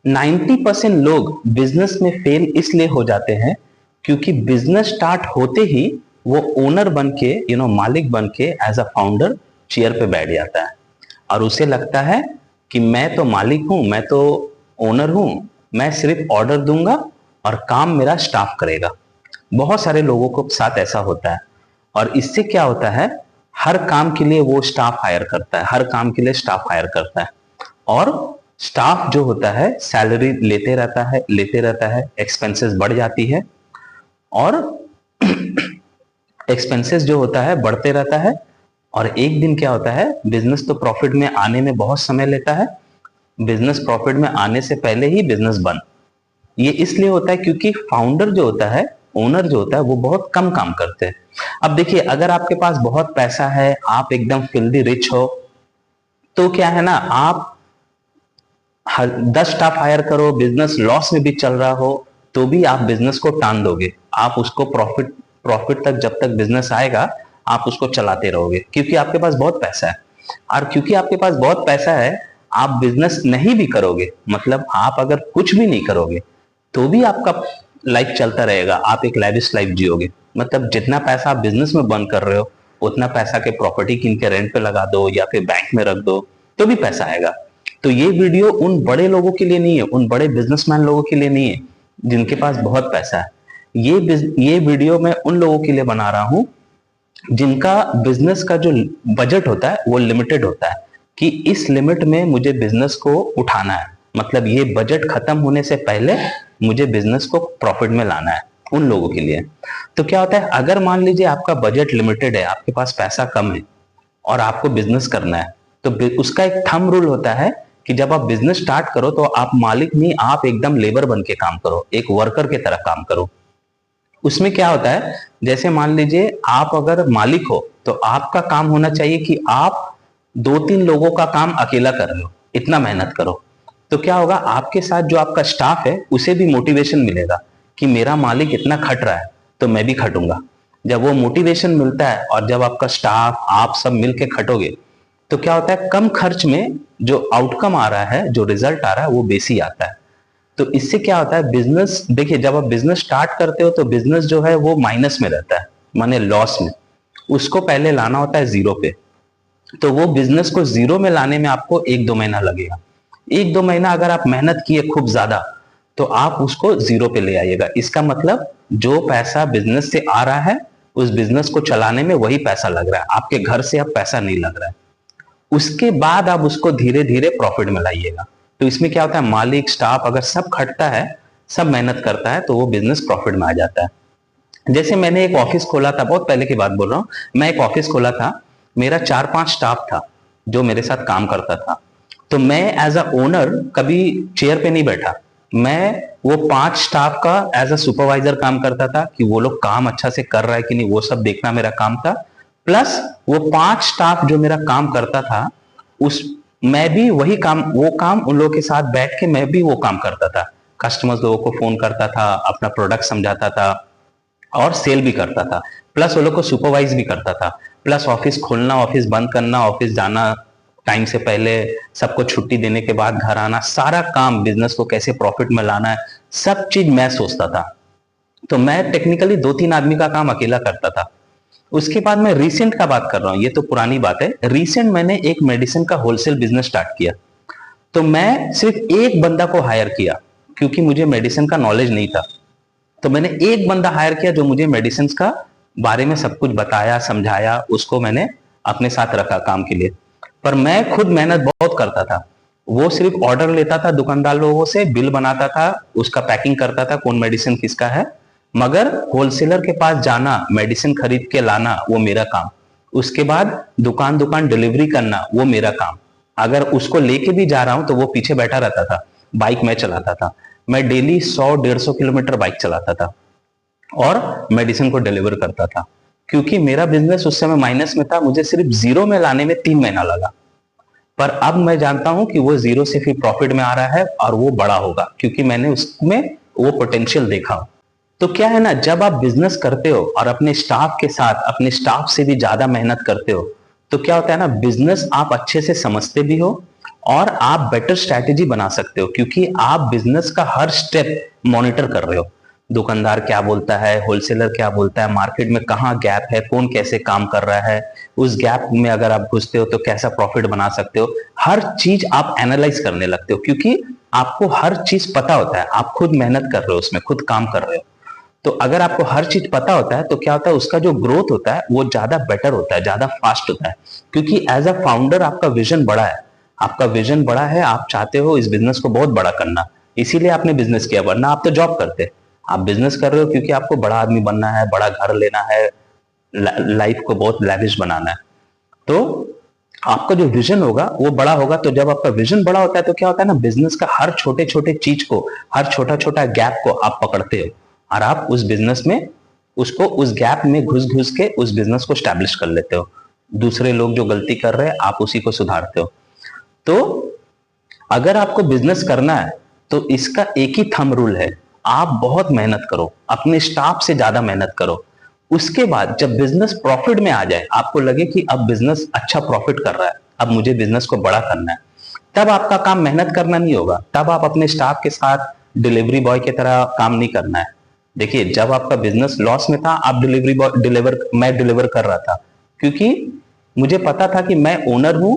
90% लोग बिजनेस में फेल इसलिए हो जाते हैं क्योंकि बिजनेस स्टार्ट होते ही वो ओनर बन के मालिक बन के एज अ फाउंडर चेयर पे बैठ जाता है और उसे लगता है कि मैं तो मालिक हूं, मैं तो ओनर हूं, मैं सिर्फ ऑर्डर दूंगा और काम मेरा स्टाफ करेगा। बहुत सारे लोगों को साथ ऐसा होता है और इससे क्या होता है, हर काम के लिए वो स्टाफ हायर करता है, हर काम के लिए स्टाफ हायर करता है और स्टाफ जो होता है सैलरी लेते रहता है, एक्सपेंसेस बढ़ जाती है और एक्सपेंसेस जो होता है बढ़ते रहता है और एक दिन क्या होता है, बिजनेस तो प्रॉफिट में आने में बहुत समय लेता है, बिजनेस प्रॉफिट में आने से पहले ही बिजनेस बंद। ये इसलिए होता है क्योंकि फाउंडर जो होता है, ओनर जो होता है, वो बहुत कम काम करते हैं। अब देखिए, अगर आपके पास बहुत पैसा है, आप एकदम फिल्दी रिच हो, तो क्या है ना, आप 10 स्टाफ हायर करो, बिजनेस लॉस में भी चल रहा हो, तो भी आप बिजनेस को टान दोगे, आप उसको प्रॉफिट प्रॉफिट तक, जब तक बिजनेस आएगा आप उसको चलाते रहोगे क्योंकि आपके पास बहुत पैसा है। और क्योंकि आपके पास बहुत पैसा है, आप बिजनेस नहीं भी करोगे, मतलब आप अगर कुछ भी नहीं करोगे तो भी आपका लाइफ चलता रहेगा, आप एक लैविश लाइफ जियोगे। मतलब जितना पैसा आप बिजनेस में बर्न कर रहे हो, उतना पैसा के प्रॉपर्टी किन के रेंट पे लगा दो या फिर बैंक में रख दो, तो भी पैसा आएगा। तो ये वीडियो उन बड़े लोगों के लिए नहीं है, उन बड़े बिजनेसमैन लोगों के लिए नहीं है जिनके पास बहुत पैसा है। ये वीडियो मैं उन लोगों के लिए बना रहा हूं जिनका बिजनेस का जो बजट होता है वो लिमिटेड होता है कि इस लिमिट में मुझे बिजनेस को उठाना है, मतलब ये बजट खत्म होने से पहले मुझे बिजनेस को प्रॉफिट में लाना है, उन लोगों के लिए। तो क्या होता है, अगर मान लीजिए आपका बजट लिमिटेड है, आपके पास पैसा कम है और आपको बिजनेस करना है, तो उसका एक थंब रूल होता है कि जब आप बिजनेस स्टार्ट करो तो आप मालिक नहीं, आप एकदम लेबर बन के काम करो, एक वर्कर की तरह काम करो। उसमें क्या होता है, जैसे मान लीजिए आप अगर मालिक हो तो आपका काम होना चाहिए कि आप 2-3 लोगों का काम अकेला कर रहे हो, इतना मेहनत करो। तो क्या होगा, आपके साथ जो आपका स्टाफ है उसे भी मोटिवेशन मिलेगा कि मेरा मालिक इतना खट रहा है तो मैं भी खटूंगा। जब वो मोटिवेशन मिलता है और जब आपका स्टाफ, आप सब मिलके खटोगे, तो क्या होता है, कम खर्च में जो आउटकम आ रहा है, जो रिजल्ट आ रहा है, वो बेसी आता है। तो इससे क्या होता है, बिजनेस, देखिए जब आप बिजनेस स्टार्ट करते हो तो बिजनेस जो है वो माइनस में रहता है, माने लॉस में, उसको पहले लाना होता है जीरो पे। तो वो बिजनेस को जीरो में लाने में आपको 1-2 महीना लगेगा। 1-2 महीना अगर आप मेहनत किए खूब ज्यादा, तो आप उसको जीरो पे ले आइएगा। इसका मतलब जो पैसा बिजनेस से आ रहा है, उस बिजनेस को चलाने में वही पैसा लग रहा है, आपके घर से अब पैसा नहीं लग रहा है। उसके बाद आप उसको धीरे धीरे प्रॉफिट में लाइएगा। तो इसमें क्या होता है, मालिक, स्टाफ अगर सब खटता है, सब मेहनत करता है, तो वो बिजनेस प्रॉफिट में आ जाता है। जैसे मैंने एक ऑफिस खोला था, बहुत पहले की बात बोल रहा हूं, मैं एक ऑफिस खोला था, मेरा 4-5 स्टाफ था जो मेरे साथ काम करता था। तो मैं एज अ ओनर कभी चेयर पे नहीं बैठा, मैं वो 5 स्टाफ का एज अ सुपरवाइजर काम करता था कि वो लोग काम अच्छा से कर रहा है कि नहीं, वो सब देखना मेरा काम था। प्लस वो 5 स्टाफ जो मेरा काम करता था, उस मैं भी वही काम, वो काम उन लोगों के साथ बैठ के मैं भी वो काम करता था। कस्टमर्स लोगों को फोन करता था, अपना प्रोडक्ट समझाता था और सेल भी करता था, प्लस वो लोग को सुपरवाइज भी करता था, प्लस ऑफिस खोलना, ऑफिस बंद करना, ऑफिस जाना टाइम से पहले, सबको छुट्टी देने के बाद घर आना, सारा काम, बिजनेस को कैसे प्रॉफिट में लाना है, सब चीज मैं सोचता था। तो मैं टेक्निकली 2-3 आदमी का काम अकेला करता था। उसके बाद मैं रिसेंट का बात कर रहा हूं, ये तो पुरानी बात है। रिसेंट मैंने एक मेडिसिन का होलसेल बिजनेस स्टार्ट किया। तो मैं सिर्फ एक बंदा को हायर किया क्योंकि मुझे मेडिसिन का नॉलेज नहीं था। तो मैंने एक बंदा हायर किया जो मुझे मेडिसिन का बारे में सब कुछ बताया, समझाया, उसको मैंने अपने साथ रखा काम के लिए। पर मैं खुद मेहनत बहुत करता था। वो सिर्फ ऑर्डर लेता था दुकानदार लोगों से, बिल बनाता था, उसका पैकिंग करता था, कौन मेडिसिन किसका है, मगर होलसेलर के पास जाना, मेडिसिन खरीद के लाना, वो मेरा काम। उसके बाद दुकान दुकान डिलीवरी करना, वो मेरा काम। अगर उसको लेके भी जा रहा हूं तो वो पीछे बैठा रहता था, बाइक मैं चलाता था। मैं डेली 100-150 किलोमीटर बाइक चलाता था और मेडिसिन को डिलीवर करता था। क्योंकि मेरा बिजनेस उस समय माइनस में था, मुझे सिर्फ जीरो में लाने में 3 महीना लगा। पर अब मैं जानता हूं कि वो जीरो से फिर प्रॉफिट में आ रहा है और वो बड़ा होगा क्योंकि मैंने उसमें वो पोटेंशियल देखा। तो क्या है ना, जब आप बिजनेस करते हो और अपने स्टाफ के साथ, अपने स्टाफ से भी ज्यादा मेहनत करते हो, तो क्या होता है ना, बिजनेस आप अच्छे से समझते भी हो और आप बेटर स्ट्रैटेजी बना सकते हो, क्योंकि आप बिजनेस का हर स्टेप मॉनिटर कर रहे हो। दुकानदार क्या बोलता है, होलसेलर क्या बोलता है, मार्केट में कहाँ गैप है, कौन कैसे काम कर रहा है, उस गैप में अगर आप घुसते हो तो कैसा प्रॉफिट बना सकते हो। हर चीज आप एनालाइज करने लगते हो, क्योंकि आपको हर चीज पता होता है, आप खुद मेहनत कर रहे हो, उसमें खुद काम कर रहे हो। तो अगर आपको हर चीज पता होता है तो क्या होता है, उसका जो ग्रोथ होता है वो ज्यादा बेटर होता है, ज्यादा फास्ट होता है। क्योंकि एज अ फाउंडर आपका विजन बड़ा है, आपका विजन बड़ा है, आप चाहते हो इस बिजनेस को बहुत बड़ा करना, इसीलिए आपने बिजनेस किया, वरना आप तो जॉब करते। आप बिजनेस कर रहे हो क्योंकि आपको बड़ा आदमी बनना है, बड़ा घर लेना है, लाइफ को बहुत लैविश बनाना है। तो आपका जो विजन होगा वो बड़ा होगा। तो जब आपका विजन बड़ा होता है तो क्या होता है ना, बिजनेस का हर छोटे छोटे चीज को, हर छोटा छोटा गैप को आप पकड़ते हो और आप उस बिजनेस में उसको, उस गैप में घुस घुस के उस बिजनेस को स्टैब्लिश कर लेते हो। दूसरे लोग जो गलती कर रहे हैं आप उसी को सुधारते हो। तो अगर आपको बिजनेस करना है तो इसका एक ही थंब रूल है, आप बहुत मेहनत करो, अपने स्टाफ से ज्यादा मेहनत करो। उसके बाद जब बिजनेस प्रॉफिट में आ जाए, आपको लगे कि अब बिजनेस अच्छा प्रॉफिट कर रहा है, अब मुझे बिजनेस को बड़ा करना है, तब आपका काम मेहनत करना नहीं होगा, तब आप अपने स्टाफ के साथ डिलीवरी बॉय की तरह काम नहीं करना है। देखिए, जब आपका बिजनेस लॉस में था, आप मैं डिलीवर कर रहा था, क्योंकि मुझे पता था कि मैं ओनर हूं,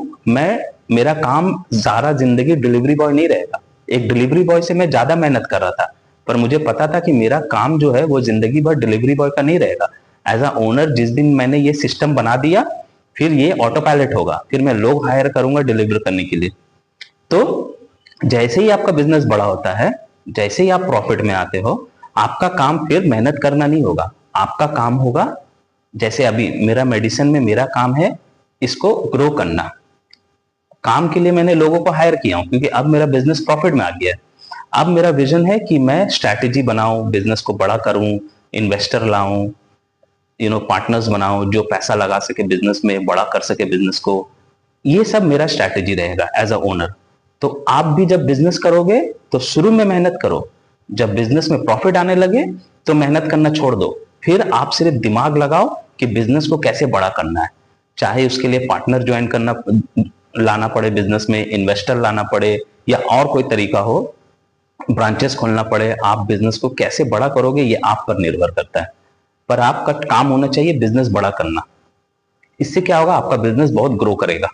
मेरा काम सारा जिंदगी डिलीवरी बॉय नहीं रहेगा। एक डिलीवरी बॉय से मैं ज्यादा मेहनत कर रहा था, पर मुझे पता था कि मेरा काम जो है वो जिंदगी भर डिलीवरी बॉय का नहीं रहेगा। एज अ ओनर जिस दिन मैंने ये सिस्टम बना दिया, फिर ये ऑटो पायलट होगा, फिर मैं लोग हायर करूंगा डिलीवर करने के लिए। तो जैसे ही आपका बिजनेस बड़ा होता है, जैसे ही आप प्रॉफिट में आते हो, आपका काम फिर मेहनत करना नहीं होगा, आपका काम होगा, जैसे अभी मेरा मेडिसिन में मेरा काम है इसको ग्रो करना। काम के लिए मैंने लोगों को हायर किया हूं, क्योंकि अब मेरा बिजनेस प्रॉफिट में आ गया है। अब मेरा विजन है कि मैं स्ट्रैटेजी बनाऊं, बिजनेस को बड़ा करूं, इन्वेस्टर लाऊं, पार्टनर्स बनाऊं जो पैसा लगा सके बिजनेस में, बड़ा कर सके बिजनेस को। ये सब मेरा स्ट्रैटेजी रहेगा एज अ ओनर। तो आप भी जब बिजनेस करोगे तो शुरू में मेहनत करो, जब बिजनेस में प्रॉफिट आने लगे तो मेहनत करना छोड़ दो। फिर आप सिर्फ दिमाग लगाओ कि बिजनेस को कैसे बड़ा करना है, चाहे उसके लिए पार्टनर ज्वाइन करना लाना पड़े, बिजनेस में इन्वेस्टर लाना पड़े, या और कोई तरीका हो, ब्रांचेस खोलना पड़े, आप बिजनेस को कैसे बड़ा करोगे ये आप पर निर्भर करता है। पर आपका काम होना चाहिए बिजनेस बड़ा करना। इससे क्या होगा, आपका बिजनेस बहुत ग्रो करेगा।